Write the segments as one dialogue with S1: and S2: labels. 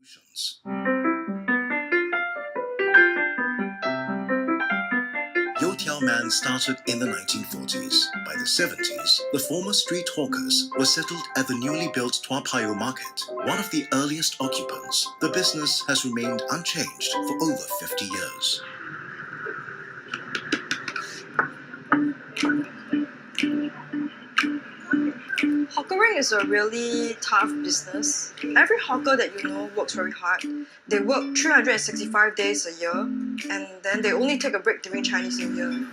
S1: solutions. Tiao Man started in the 1940s. By the 70s, the former street hawkers were settled at the newly built Toa Payoh market. One of the earliest occupants, the business has remained unchanged for over 50 years.
S2: Hawkering is a really tough business. Every hawker that you know works very hard. They work 365 days a year, and then they only take a break during Chinese New Year.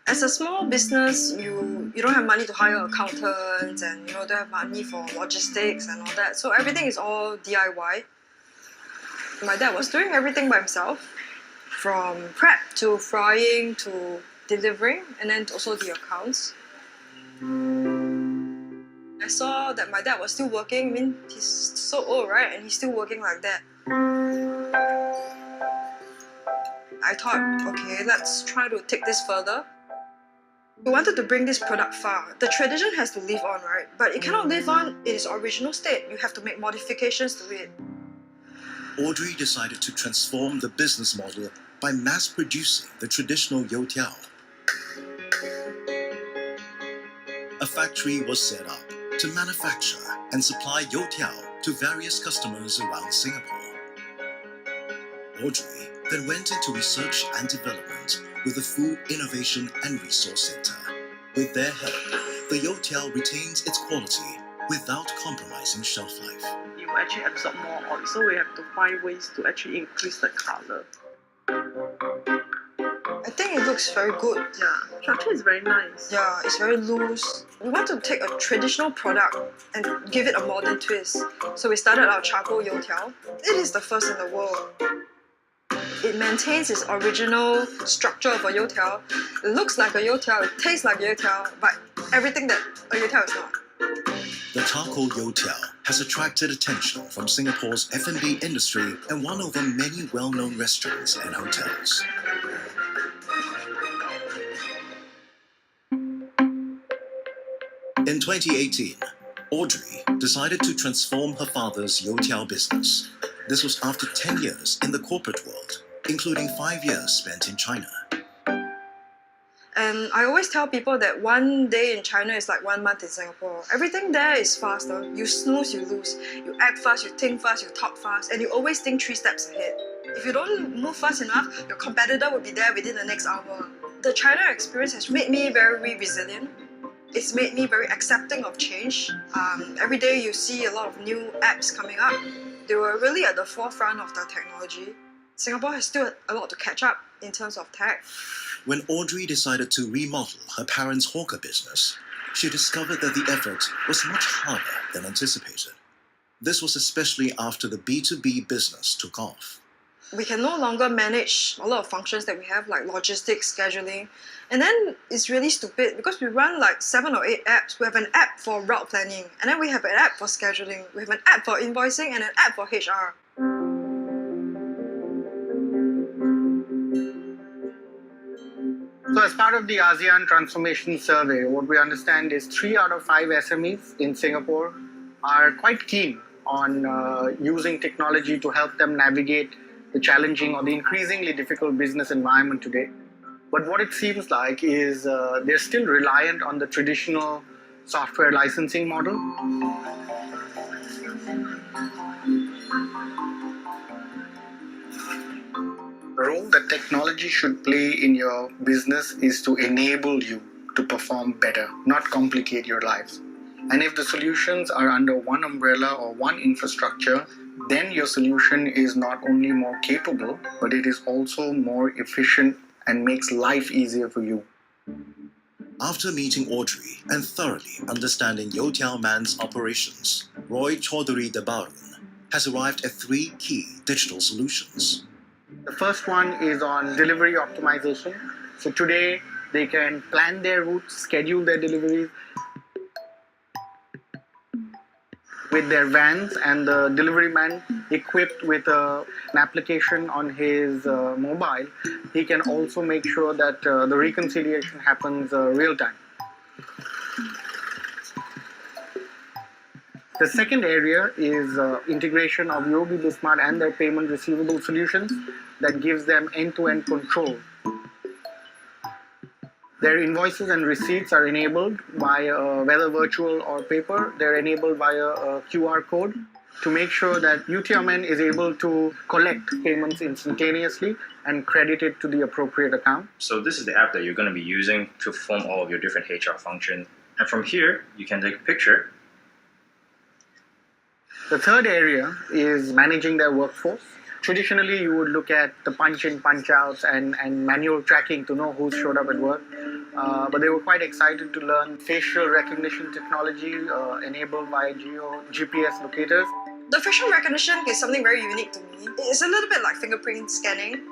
S2: As a small business, you don't have money to hire accountants, and don't have money for logistics and all that. So everything is all DIY. My dad was doing everything by himself, from prep to frying to delivering, and then also the accounts. I saw that my dad was still working. I mean, he's so old, right? And he's still working like that. I thought, okay, let's try to take this further. We wanted to bring this product far. The tradition has to live on, right? But it cannot live on in its original state. You have to make modifications to it.
S1: Audrey decided to transform the business model by mass producing the traditional youtiao. A factory was set up to manufacture and supply youtiao to various customers around Singapore. Audrey then went into research and development with the Food Innovation and Resource Center. With their help, the youtiao retains its quality without compromising shelf life.
S3: You actually absorb more oil, so we have to find ways to actually increase the color.
S2: I think it looks very good.
S3: Yeah, structure is very nice.
S2: Yeah, it's very loose. We want to take a traditional product and give it a modern twist. So we started our Charcoal You Tiao. It is the first in the world. It maintains its original structure of a youtiao. It looks like a youtiao, it tastes like a youtiao, but everything that a youtiao is not.
S1: The Charcoal You Tiao has attracted attention from Singapore's F&B industry and won over many well-known restaurants and hotels. In 2018, Audrey decided to transform her father's youtiao business. This was after 10 years in the corporate world, including 5 years spent in China.
S2: And I always tell people that one day in China is like 1 month in Singapore. Everything there is faster. You snooze, you lose. You act fast, you think fast, you talk fast, and you always think 3 steps ahead. If you don't move fast enough, your competitor will be there within the next hour. The China experience has made me very resilient. It's made me very accepting of change. Every day you see a lot of new apps coming up. They were really at the forefront of the technology. Singapore has still a lot to catch up in terms of tech.
S1: When Audrey decided to remodel her parents' hawker business, she discovered that the effort was much harder than anticipated. This was especially after the B2B business took off.
S2: We can no longer manage a lot of functions that we have, like logistics, scheduling. And then it's really stupid because we run like 7 or 8 apps. We have an app for route planning, and then we have an app for scheduling. We have an app for invoicing and an app for HR.
S4: So as part of the ASEAN Transformation Survey, what we understand is 3 out of 5 SMEs in Singapore are quite keen on using technology to help them navigate the challenging or the increasingly difficult business environment today. But what it seems like is they're still reliant on the traditional software licensing model. The role that technology should play in your business is to enable you to perform better, not complicate your lives. And if the solutions are under one umbrella or one infrastructure, then your solution is not only more capable, but it is also more efficient and makes life easier for you.
S1: After meeting Audrey and thoroughly understanding Tiao Man's operations, Roy Chaudhary Debarun has arrived at 3 key digital solutions.
S4: The first one is on delivery optimization. So today they can plan their routes, schedule their deliveries with their vans, and the delivery man equipped with an application on his mobile, he can also make sure that the reconciliation happens real time. The second area is integration of UOB Bismart and their payment receivable solutions that gives them end-to-end control. Their invoices and receipts are enabled via whether virtual or paper. They're enabled via a QR code to make sure that You Tiao Man is able to collect payments instantaneously and credit it to the appropriate account.
S5: So this is the app that you're going to be using to perform all of your different HR functions. And from here, you can take a picture.
S4: The third area is managing their workforce. Traditionally, you would look at the punch-in, punch-outs and manual tracking to know who's showed up at work. But they were quite excited to learn facial recognition technology enabled by GPS locators.
S2: The facial recognition is something very unique to me. It's a little bit like fingerprint scanning.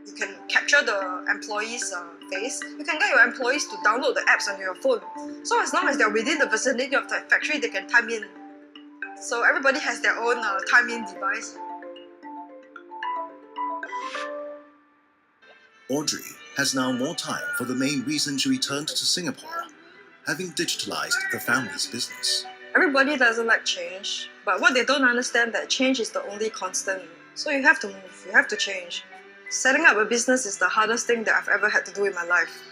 S2: You can capture the employee's face. You can get your employees to download the apps on your phone. So as long as they're within the vicinity of the factory, they can time in. So everybody has their own time-in device.
S1: Audrey has now more time for the main reason she returned to Singapore, having digitalized the family's business.
S2: Everybody doesn't like change, but what they don't understand that change is the only constant. So you have to move, you have to change. Setting up a business is the hardest thing that I've ever had to do in my life.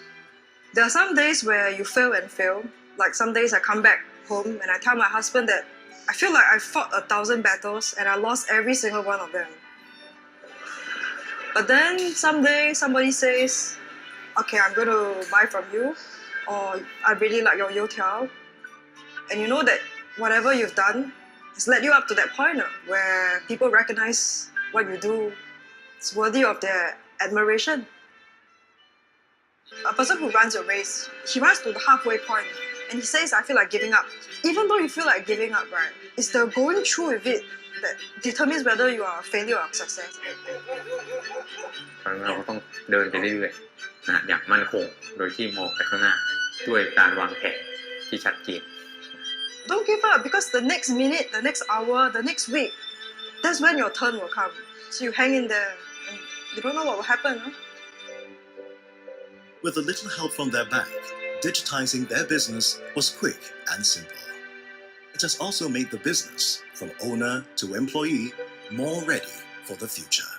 S2: There are some days where you fail and fail. Like some days I come back home and I tell my husband that I feel like I fought 1,000 battles and I lost every single one of them. But then someday somebody says, okay, I'm going to buy from you, or I really like your youtiao. And you know that whatever you've done has led you up to that point where people recognize what you do. It's worthy of their admiration. A person who runs a race, he runs to the halfway point and he says, I feel like giving up. Even though you feel like giving up, right, it's the going through with it that determines whether you are a failure or a success.
S6: เราก็ต้องเดินไปเรื่อยๆนะอย่างมั่นคงโดยที่มองไปข้างหน้าด้วยการวางแผนที่ชัดเจน
S2: Don't give up because the next minute, the next hour, the next week, that's when your turn will come. So you hang in there and you don't know what will happen. Huh?
S1: With a little help from their bank, digitizing their business was quick and simple. It has also made the business, from owner to employee, more ready for the future.